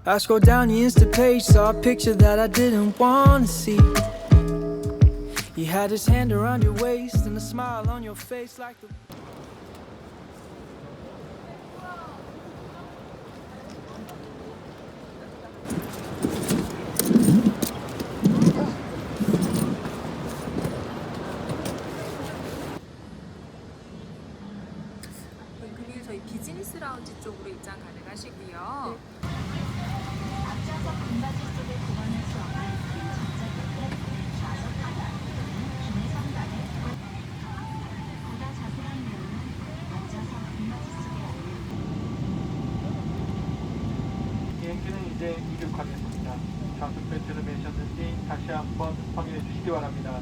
I scrolled down the Insta page, saw a picture that I didn't want to see. He had his hand around your waist and a smile on your face like the... 그리고 저희 비즈니스 라운지 쪽으로 입장 가능하시고요. 앞좌석 등받이 쪽에 보관할 수 없는 큰 장작인데 좌석 하단 또는 중상단에 보다 자세한 내용은 앞좌석 등받이 속에 비행기는 이제 이륙하겠습니다. 좌석 벨트를 매셨는지 다시 한번 확인해 주시기 바랍니다.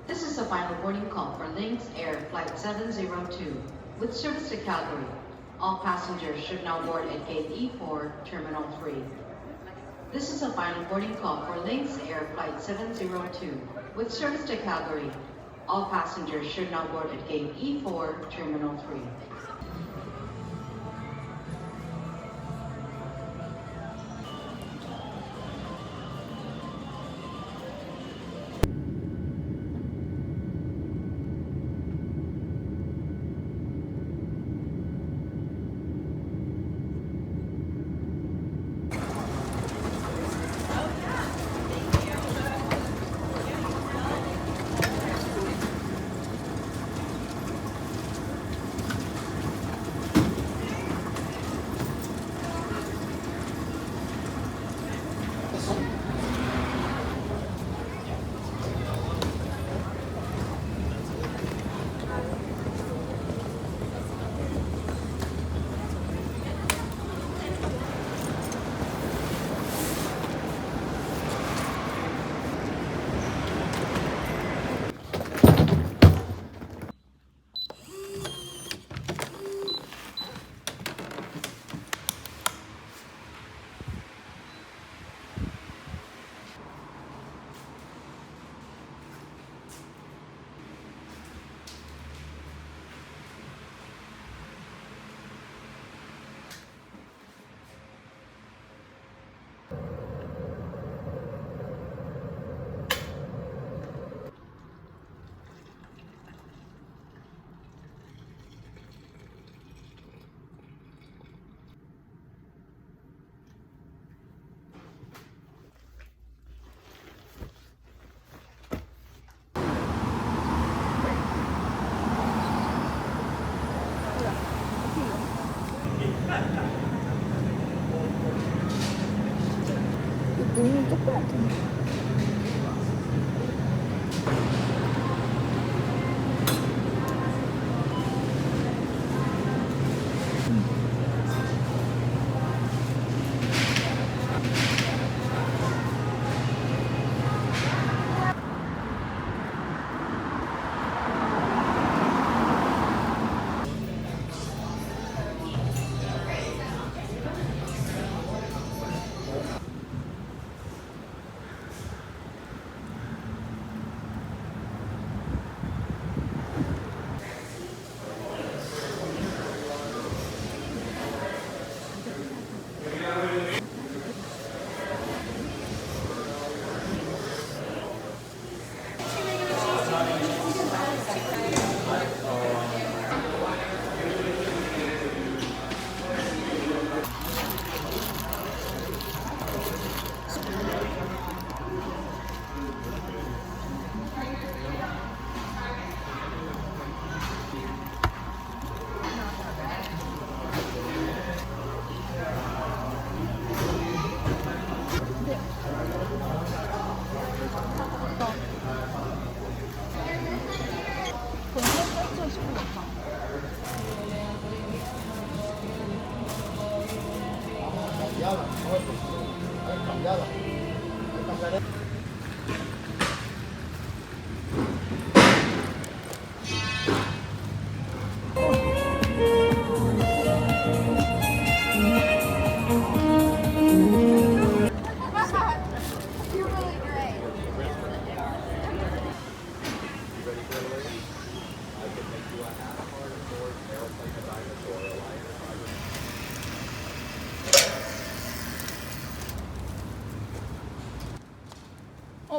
This is the final boarding call for Lynx Air Flight 702 with service to Calgary. All passengers should now board at Gate E4, Terminal 3. This is a final boarding call for Lynx Air Flight 702 with service to Calgary. All passengers should now board at Gate E4, Terminal 3. 너무 똑같은데.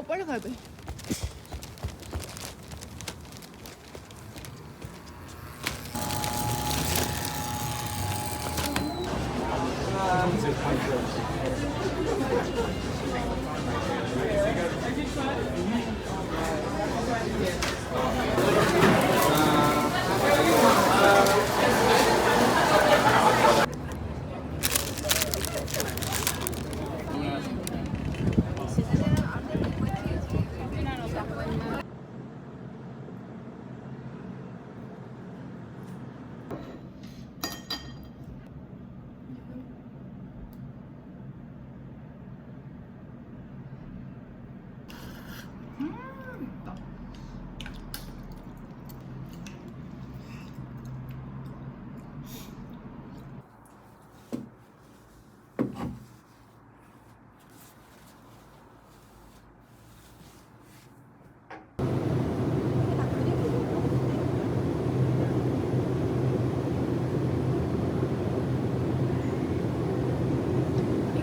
빨리 가야 돼.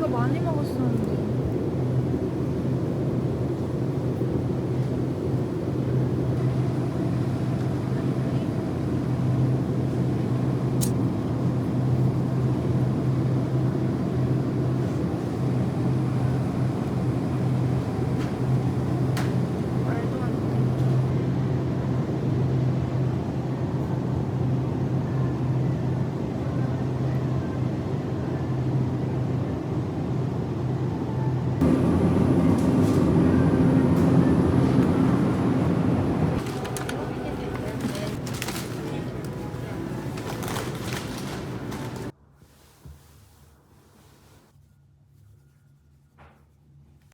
이거 많이 먹었었는데.